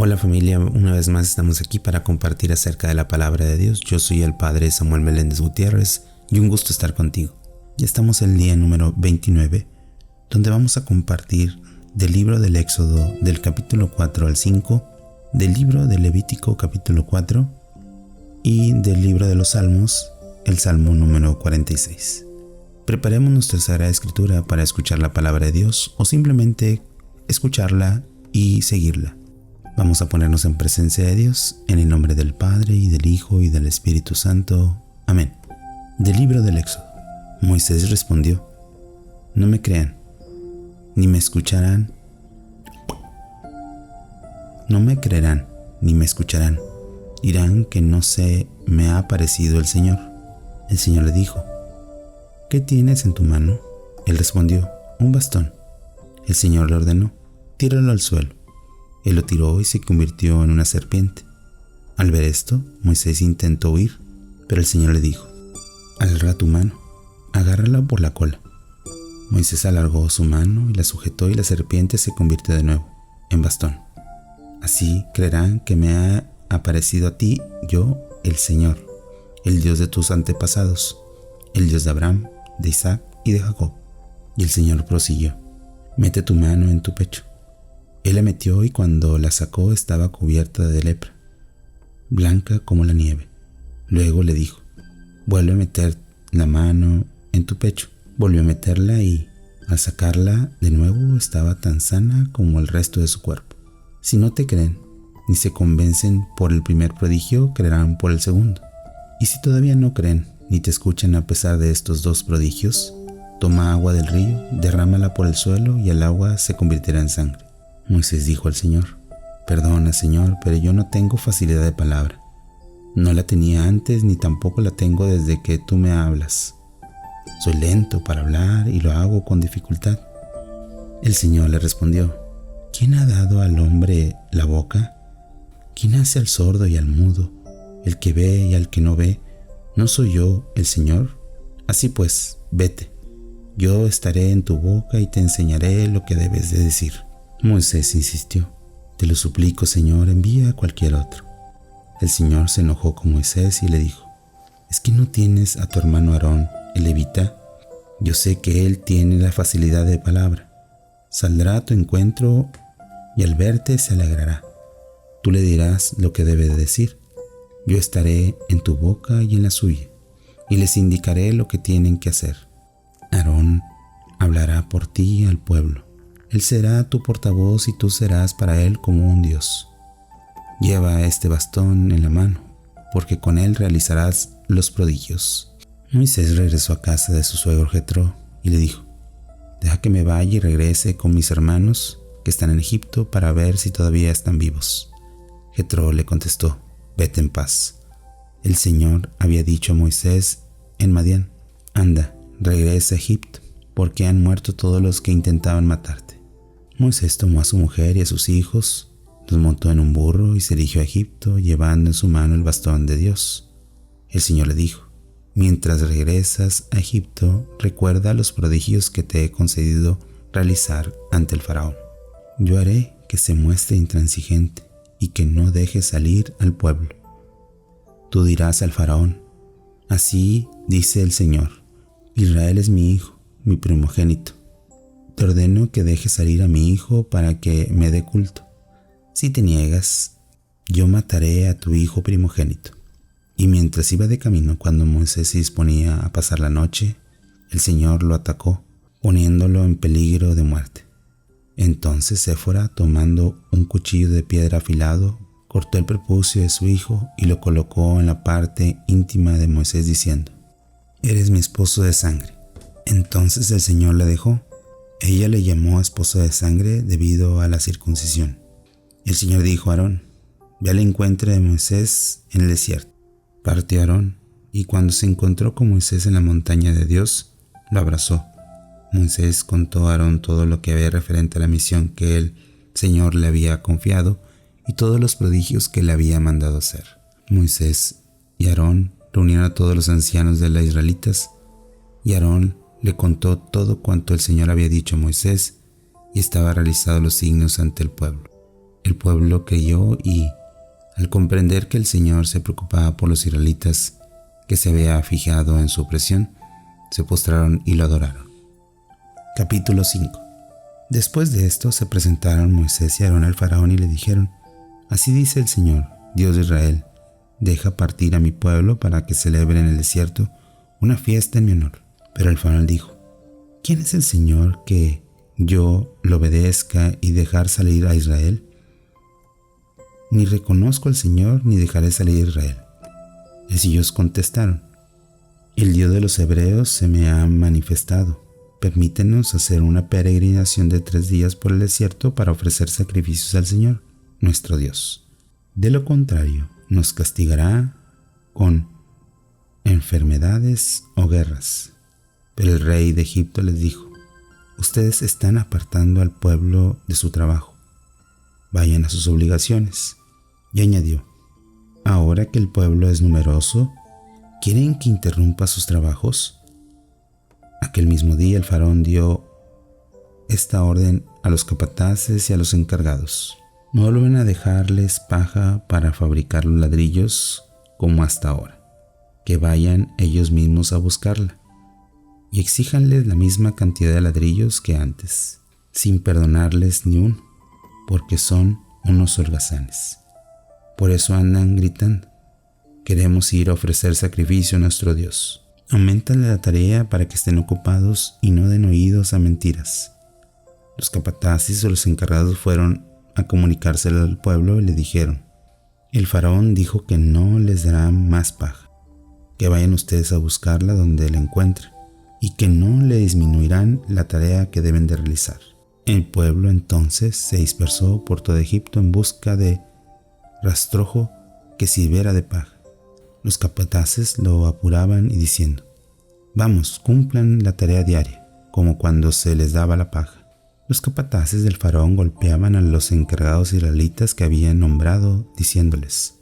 Hola familia, una vez más estamos aquí para compartir acerca de la palabra de Dios. Yo soy el Padre Samuel Meléndez Gutiérrez y un gusto estar contigo. Ya estamos en el día número 29, donde vamos a compartir del libro del Éxodo del capítulo 4 al 5, del libro de Levítico capítulo 4 y del libro de los Salmos, el Salmo número 46. Preparemos nuestra Sagrada Escritura para escuchar la palabra de Dios o simplemente escucharla y seguirla. Vamos a ponernos en presencia de Dios, en el nombre del Padre, y del Hijo, y del Espíritu Santo. Amén. Del libro del Éxodo. Moisés respondió: no me crean, ni me escucharán. No me creerán, ni me escucharán. Dirán que no se me ha aparecido el Señor. El Señor le dijo: ¿qué tienes en tu mano? Él respondió: un bastón. El Señor le ordenó: tíralo al suelo. Él lo tiró y se convirtió en una serpiente. Al ver esto, Moisés intentó huir, pero el Señor le dijo: alarga tu mano, agárrala por la cola. Moisés alargó su mano y la sujetó, y la serpiente se convirtió de nuevo en bastón. Así creerán que me ha aparecido a ti yo, el Señor, el Dios de tus antepasados, el Dios de Abraham, de Isaac y de Jacob. Y el Señor prosiguió: mete tu mano en tu pecho. Él la metió y cuando la sacó estaba cubierta de lepra, blanca como la nieve. Luego le dijo: vuelve a meter la mano en tu pecho. Volvió a meterla y, al sacarla de nuevo, estaba tan sana como el resto de su cuerpo. Si no te creen, ni se convencen por el primer prodigio, creerán por el segundo. Y si todavía no creen, ni te escuchan a pesar de estos dos prodigios, toma agua del río, derrámala por el suelo y el agua se convertirá en sangre. Moisés dijo al Señor: perdona, Señor, pero yo no tengo facilidad de palabra. No la tenía antes ni tampoco la tengo desde que tú me hablas. Soy lento para hablar y lo hago con dificultad. El Señor le respondió: ¿quién ha dado al hombre la boca? ¿Quién hace al sordo y al mudo, el que ve y al que no ve? ¿No soy yo el Señor? Así pues, vete. Yo estaré en tu boca y te enseñaré lo que debes de decir. Moisés insistió: te lo suplico, Señor, envía a cualquier otro. El Señor se enojó con Moisés y le dijo: ¿es que no tienes a tu hermano Aarón, el levita? Yo sé que él tiene la facilidad de palabra. Saldrá a tu encuentro y al verte se alegrará. Tú le dirás lo que debe de decir. Yo estaré en tu boca y en la suya, y les indicaré lo que tienen que hacer. Aarón hablará por ti al pueblo. Él será tu portavoz y tú serás para él como un Dios. Lleva este bastón en la mano, porque con él realizarás los prodigios. Moisés regresó a casa de su suegro Jetro y le dijo: deja que me vaya y regrese con mis hermanos que están en Egipto para ver si todavía están vivos. Jetro le contestó: vete en paz. El Señor había dicho a Moisés en Madián: anda, regresa a Egipto, porque han muerto todos los que intentaban matarte. Moisés tomó a su mujer y a sus hijos, los montó en un burro y se dirigió a Egipto, llevando en su mano el bastón de Dios. El Señor le dijo: mientras regresas a Egipto, recuerda los prodigios que te he concedido realizar ante el faraón. Yo haré que se muestre intransigente y que no deje salir al pueblo. Tú dirás al faraón: así dice el Señor, Israel es mi hijo, mi primogénito. Te ordeno que dejes salir a mi hijo para que me dé culto. Si te niegas, yo mataré a tu hijo primogénito. Y mientras iba de camino, cuando Moisés se disponía a pasar la noche, el Señor lo atacó, poniéndolo en peligro de muerte. Entonces Séfora, tomando un cuchillo de piedra afilado, cortó el prepucio de su hijo y lo colocó en la parte íntima de Moisés, diciendo: eres mi esposo de sangre. Entonces el Señor la dejó. Ella le llamó esposo de sangre debido a la circuncisión. El Señor dijo a Aarón: ve al encuentro de Moisés en el desierto. Partió Aarón, y cuando se encontró con Moisés en la montaña de Dios, lo abrazó. Moisés contó a Aarón todo lo que había referente a la misión que el Señor le había confiado y todos los prodigios que le había mandado hacer. Moisés y Aarón reunieron a todos los ancianos de los israelitas, y Aarón le contó todo cuanto el Señor había dicho a Moisés, y estaba realizados los signos ante el pueblo. El pueblo creyó y, al comprender que el Señor se preocupaba por los israelitas que se había fijado en su opresión, se postraron y lo adoraron. Capítulo 5. Después de esto se presentaron Moisés y Aarón al faraón y le dijeron: Así dice el Señor, Dios de Israel, deja partir a mi pueblo para que celebre en el desierto una fiesta en mi honor. Pero el faraón dijo: ¿Quién es el Señor que yo lo obedezca y dejar salir a Israel? Ni reconozco al Señor ni dejaré salir a Israel. Ellos contestaron: El Dios de los hebreos se me ha manifestado. Permítenos hacer una peregrinación de 3 días por el desierto para ofrecer sacrificios al Señor, nuestro Dios. De lo contrario, nos castigará con enfermedades o guerras. Pero el rey de Egipto les dijo: Ustedes están apartando al pueblo de su trabajo. Vayan a sus obligaciones. Y añadió: Ahora que el pueblo es numeroso, ¿quieren que interrumpa sus trabajos? Aquel mismo día el faraón dio esta orden a los capataces y a los encargados: No vuelven a dejarles paja para fabricar los ladrillos como hasta ahora. Que vayan ellos mismos a buscarla y exíjanles la misma cantidad de ladrillos que antes, sin perdonarles ni uno, porque son unos holgazanes. Por eso andan gritando: Queremos ir a ofrecer sacrificio a nuestro Dios. Auméntale la tarea para que estén ocupados y no den oídos a mentiras. Los capataces o los encargados fueron a comunicárselo al pueblo y le dijeron: El faraón dijo que no les dará más paja, que vayan ustedes a buscarla donde la encuentren y que no le disminuirán la tarea que deben de realizar. El pueblo entonces se dispersó por todo Egipto en busca de rastrojo que sirviera de paja. Los capataces lo apuraban y diciendo: Vamos, cumplan la tarea diaria, como cuando se les daba la paja. Los capataces del faraón golpeaban a los encargados israelitas que habían nombrado, diciéndoles: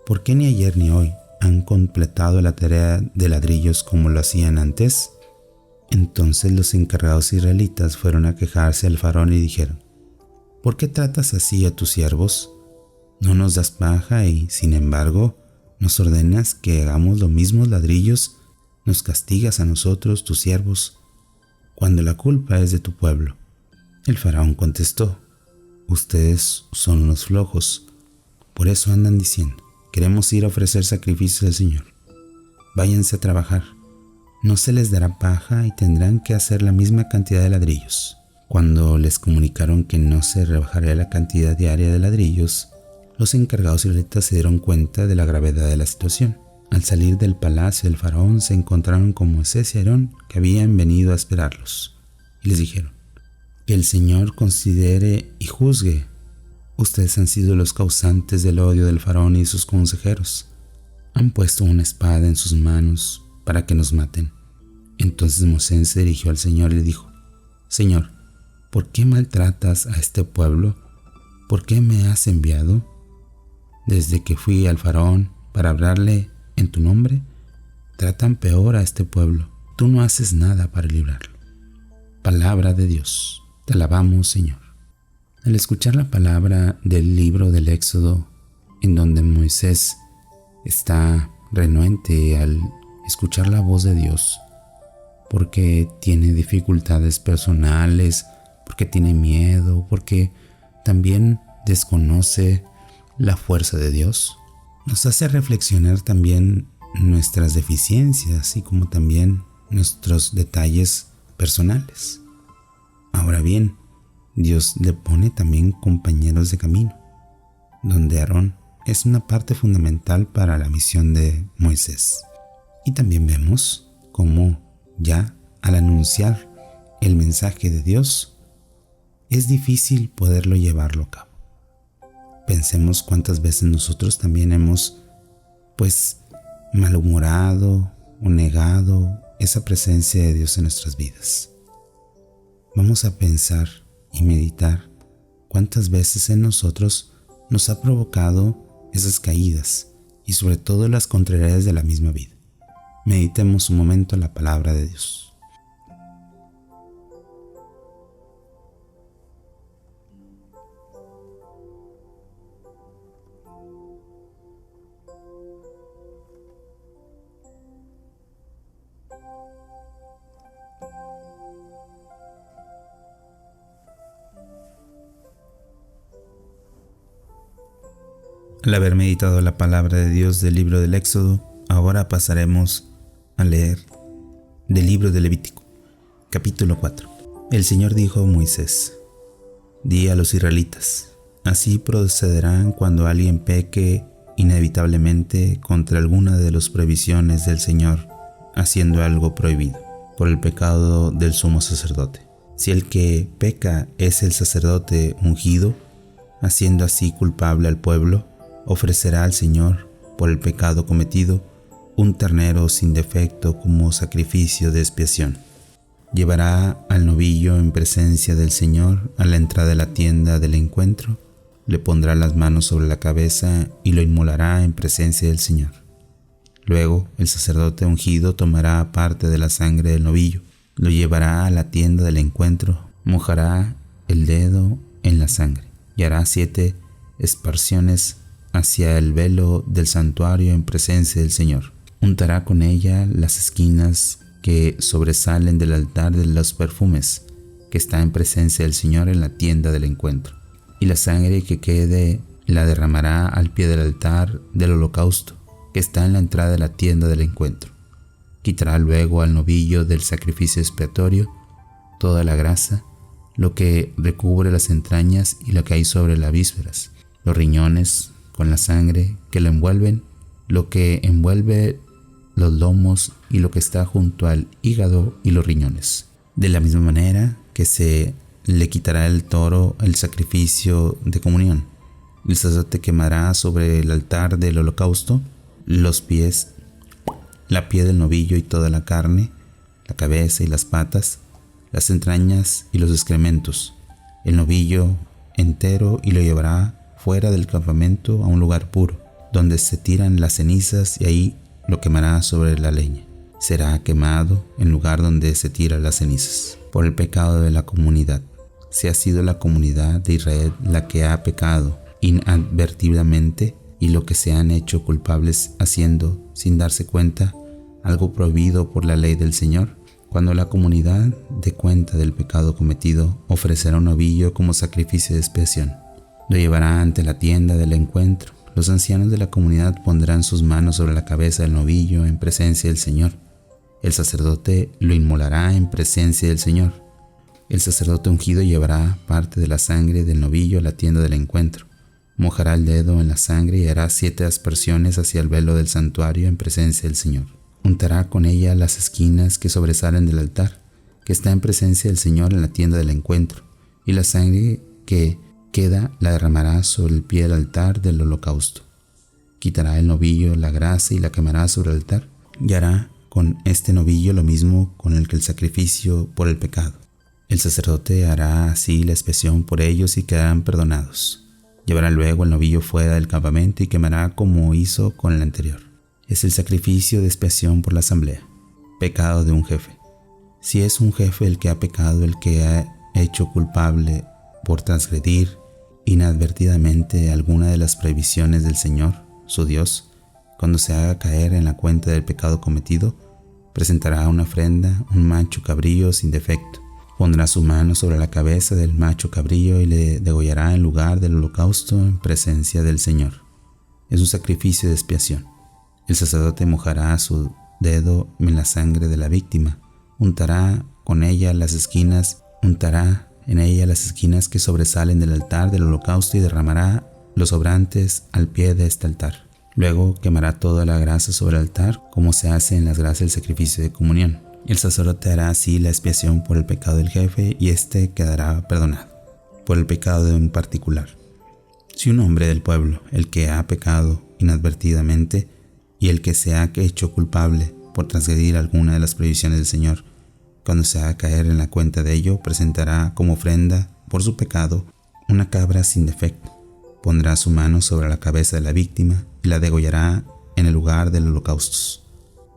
¿Por qué ni ayer ni hoy han completado la tarea de ladrillos como lo hacían antes? Entonces los encargados israelitas fueron a quejarse al faraón y dijeron: ¿Por qué tratas así a tus siervos? No nos das paja y, sin embargo, nos ordenas que hagamos los mismos ladrillos, nos castigas a nosotros, tus siervos, cuando la culpa es de tu pueblo. El faraón contestó: Ustedes son unos flojos, por eso andan diciendo: Queremos ir a ofrecer sacrificios al Señor. Váyanse a trabajar, no se les dará paja y tendrán que hacer la misma cantidad de ladrillos. Cuando les comunicaron que no se rebajaría la cantidad diaria de ladrillos, los encargados israelitas se dieron cuenta de la gravedad de la situación. Al salir del palacio del faraón se encontraron con Moisés y Aarón, que habían venido a esperarlos, y les dijeron: Que el Señor considere y juzgue. Ustedes han sido los causantes del odio del faraón y sus consejeros. Han puesto una espada en sus manos para que nos maten. Entonces Moisés se dirigió al Señor y le dijo: Señor, ¿por qué maltratas a este pueblo? ¿Por qué me has enviado? Desde que fui al faraón para hablarle en tu nombre, tratan peor a este pueblo. Tú no haces nada para librarlo. Palabra de Dios. Te alabamos, Señor. Al escuchar la palabra del libro del Éxodo, en donde Moisés está renuente al escuchar la voz de Dios, porque tiene dificultades personales, porque tiene miedo, porque también desconoce la fuerza de Dios, nos hace reflexionar también nuestras deficiencias, así como también nuestros detalles personales. Ahora bien, Dios le pone también compañeros de camino, donde Aarón es una parte fundamental para la misión de Moisés. Y también vemos cómo ya al anunciar el mensaje de Dios, es difícil poderlo llevarlo a cabo. Pensemos cuántas veces nosotros también hemos malhumorado o negado esa presencia de Dios en nuestras vidas. Vamos a pensar y meditar cuántas veces en nosotros nos ha provocado esas caídas y sobre todo las contrariedades de la misma vida. Meditemos un momento la palabra de Dios. Al haber meditado la palabra de Dios del libro del Éxodo, ahora pasaremos a leer del libro de Levítico, capítulo 4. El Señor dijo a Moisés: Di a los israelitas, así procederán cuando alguien peque inevitablemente contra alguna de las prohibiciones del Señor, haciendo algo prohibido, por el pecado del sumo sacerdote. Si el que peca es el sacerdote ungido, haciendo así culpable al pueblo, ofrecerá al Señor, por el pecado cometido, un ternero sin defecto como sacrificio de expiación. Llevará al novillo en presencia del Señor a la entrada de la tienda del encuentro, le pondrá las manos sobre la cabeza y lo inmolará en presencia del Señor. Luego el sacerdote ungido tomará parte de la sangre del novillo, lo llevará a la tienda del encuentro, mojará el dedo en la sangre y hará 7 esparciones hacia el velo del santuario en presencia del Señor. Untará con ella las esquinas que sobresalen del altar de los perfumes, que está en presencia del Señor en la tienda del encuentro. Y la sangre que quede la derramará al pie del altar del holocausto, que está en la entrada de la tienda del encuentro. Quitará luego al novillo del sacrificio expiatorio toda la grasa, lo que recubre las entrañas y lo que hay sobre las vísceras, los riñones con la sangre que lo envuelven, lo que envuelve los lomos y lo que está junto al hígado y los riñones. De la misma manera que se le quitará el toro el sacrificio de comunión. El sacerdote quemará sobre el altar del holocausto los pies, la piel del novillo y toda la carne, la cabeza y las patas, las entrañas y los excrementos, el novillo entero, y lo llevará fuera del campamento a un lugar puro, donde se tiran las cenizas, y ahí lo quemará sobre la leña. Será quemado en lugar donde se tiran las cenizas, por el pecado de la comunidad. Si ha sido la comunidad de Israel la que ha pecado inadvertidamente, y lo que se han hecho culpables haciendo, sin darse cuenta, algo prohibido por la ley del Señor, cuando la comunidad dé cuenta del pecado cometido, ofrecerá un novillo como sacrificio de expiación. Lo llevará ante la tienda del encuentro. Los ancianos de la comunidad pondrán sus manos sobre la cabeza del novillo en presencia del Señor. El sacerdote lo inmolará en presencia del Señor. El sacerdote ungido llevará parte de la sangre del novillo a la tienda del encuentro. Mojará el dedo en la sangre y hará 7 aspersiones hacia el velo del santuario en presencia del Señor. Untará con ella las esquinas que sobresalen del altar, que está en presencia del Señor en la tienda del encuentro, y la sangre que queda la derramará sobre el pie del altar del holocausto. Quitará el novillo la grasa y la quemará sobre el altar, y hará con este novillo lo mismo con el que el sacrificio por el pecado. El sacerdote hará así la expiación por ellos y quedarán perdonados. Llevará luego el novillo fuera del campamento y quemará como hizo con el anterior. Es el sacrificio de expiación por la asamblea. Pecado de un jefe. Si es un jefe el que ha pecado, el que ha hecho culpable por transgredir inadvertidamente alguna de las prohibiciones del Señor, su Dios, cuando se haga caer en la cuenta del pecado cometido, presentará una ofrenda, un macho cabrío sin defecto. Pondrá su mano sobre la cabeza del macho cabrío y le degollará en lugar del holocausto en presencia del Señor. Es un sacrificio de expiación. El sacerdote mojará su dedo en la sangre de la víctima, untará en ella las esquinas que sobresalen del altar del holocausto y derramará los sobrantes al pie de este altar. Luego quemará toda la grasa sobre el altar, como se hace en las grasas del sacrificio de comunión. El sacerdote hará así la expiación por el pecado del jefe, y éste quedará perdonado por el pecado de un particular. Si un hombre del pueblo, el que ha pecado inadvertidamente y el que se ha hecho culpable por transgredir alguna de las prohibiciones del Señor, cuando se haga caer en la cuenta de ello, presentará como ofrenda por su pecado una cabra sin defecto. Pondrá su mano sobre la cabeza de la víctima y la degollará en el lugar del holocausto.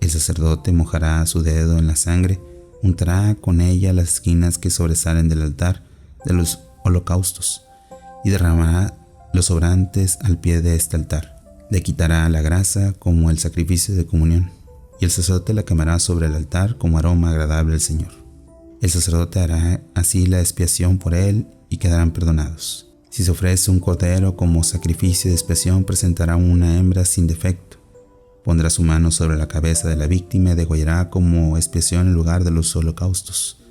El sacerdote mojará su dedo en la sangre, untará con ella las esquinas que sobresalen del altar de los holocaustos y derramará los sobrantes al pie de este altar. Le quitará la grasa como el sacrificio de comunión, y el sacerdote la quemará sobre el altar como aroma agradable al Señor. El sacerdote hará así la expiación por él y quedarán perdonados. Si se ofrece un cordero como sacrificio de expiación, presentará una hembra sin defecto. Pondrá su mano sobre la cabeza de la víctima y degollará como expiación en lugar de los holocaustos.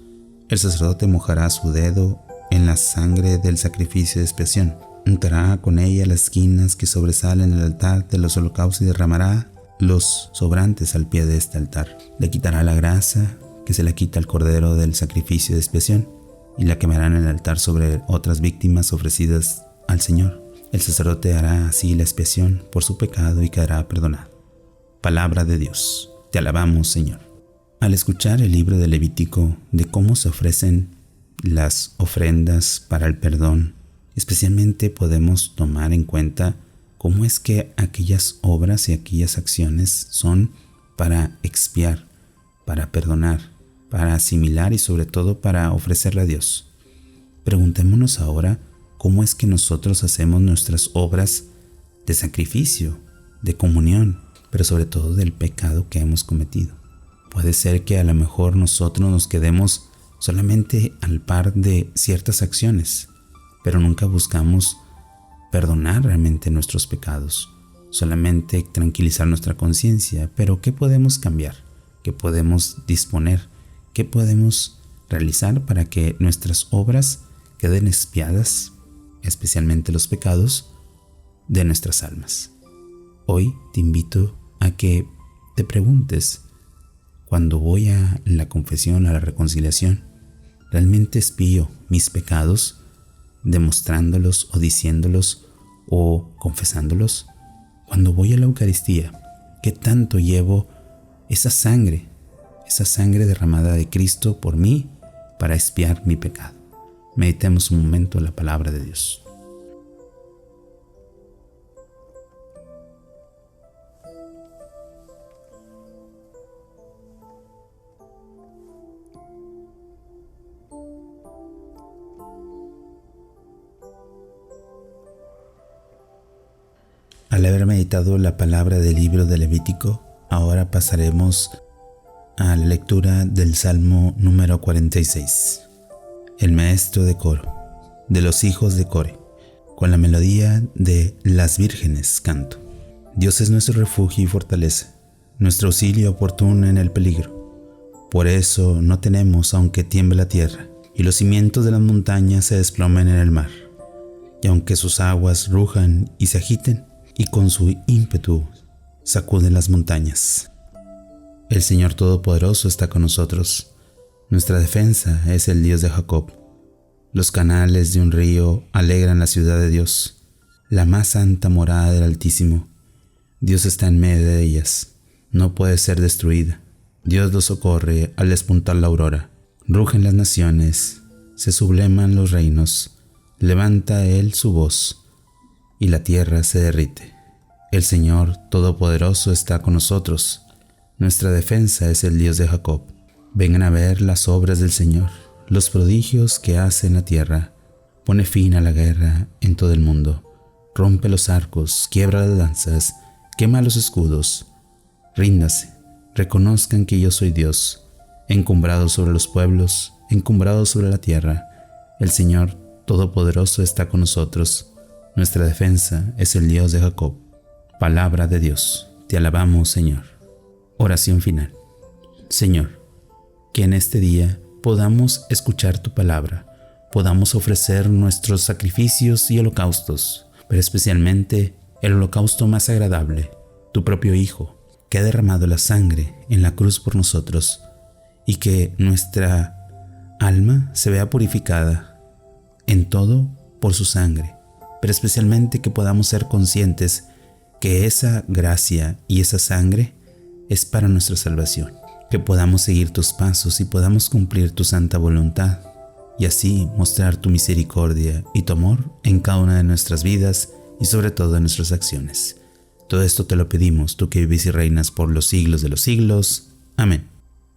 El sacerdote mojará su dedo en la sangre del sacrificio de expiación. Untará con ella las esquinas que sobresalen del altar de los holocaustos y derramará los sobrantes al pie de este altar. Le quitará la grasa que se le quita al cordero del sacrificio de expiación y la quemará en el altar sobre otras víctimas ofrecidas al Señor. El sacerdote hará así la expiación por su pecado y quedará perdonado. Palabra de Dios. Te alabamos, Señor. Al escuchar el libro de Levítico de cómo se ofrecen las ofrendas para el perdón, especialmente podemos tomar en cuenta cómo es que aquellas obras y aquellas acciones son para expiar, para perdonar, para asimilar y sobre todo para ofrecerle a Dios. Preguntémonos ahora cómo es que nosotros hacemos nuestras obras de sacrificio, de comunión, pero sobre todo del pecado que hemos cometido. Puede ser que a lo mejor nosotros nos quedemos solamente al par de ciertas acciones, pero nunca buscamos perdonar realmente nuestros pecados, solamente tranquilizar nuestra conciencia. Pero ¿qué podemos cambiar? ¿Qué podemos disponer? ¿Qué podemos realizar para que nuestras obras queden expiadas, especialmente los pecados de nuestras almas? Hoy te invito a que te preguntes, cuando voy a la confesión, a la reconciliación, ¿realmente expío mis pecados demostrándolos o diciéndolos o confesándolos? Cuando voy a la Eucaristía, ¿qué tanto llevo esa sangre derramada de Cristo por mí para expiar mi pecado? Meditemos un momento en la palabra de Dios. Al haber meditado la palabra del libro de Levítico, ahora pasaremos a la lectura del Salmo número 46. El maestro de coro, de los hijos de Core, con la melodía de las vírgenes canto. Dios es nuestro refugio y fortaleza, nuestro auxilio oportuno en el peligro. Por eso no tememos aunque tiemble la tierra, y los cimientos de las montañas se desplomen en el mar. Y aunque sus aguas rujan y se agiten, y con su ímpetu sacuden las montañas. El Señor Todopoderoso está con nosotros. Nuestra defensa es el Dios de Jacob. Los canales de un río alegran la ciudad de Dios, la más santa morada del Altísimo. Dios está en medio de ellas, no puede ser destruida. Dios los socorre al despuntar la aurora. Rugen las naciones, se subleman los reinos, levanta Él su voz, y la tierra se derrite. El Señor Todopoderoso está con nosotros. Nuestra defensa es el Dios de Jacob. Vengan a ver las obras del Señor, los prodigios que hace en la tierra. Pone fin a la guerra en todo el mundo. Rompe los arcos, quiebra las lanzas, quema los escudos. Ríndase, reconozcan que yo soy Dios, encumbrado sobre los pueblos, encumbrado sobre la tierra. El Señor Todopoderoso está con nosotros. Nuestra defensa es el Dios de Jacob. Palabra de Dios. Te alabamos, Señor. Oración final. Señor, que en este día podamos escuchar tu palabra, podamos ofrecer nuestros sacrificios y holocaustos, pero especialmente el holocausto más agradable, tu propio Hijo, que ha derramado la sangre en la cruz por nosotros, y que nuestra alma se vea purificada en todo por su sangre, pero especialmente que podamos ser conscientes que esa gracia y esa sangre es para nuestra salvación, que podamos seguir tus pasos y podamos cumplir tu santa voluntad, y así mostrar tu misericordia y tu amor en cada una de nuestras vidas y sobre todo en nuestras acciones. Todo esto te lo pedimos, tú que vives y reinas por los siglos de los siglos. Amén.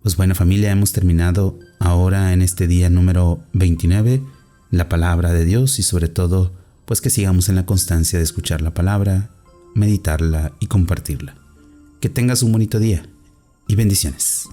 Pues buena familia, hemos terminado ahora en este día número 29, la palabra de Dios, y sobre todo, pues que sigamos en la constancia de escuchar la palabra, meditarla y compartirla. Que tengas un bonito día y bendiciones.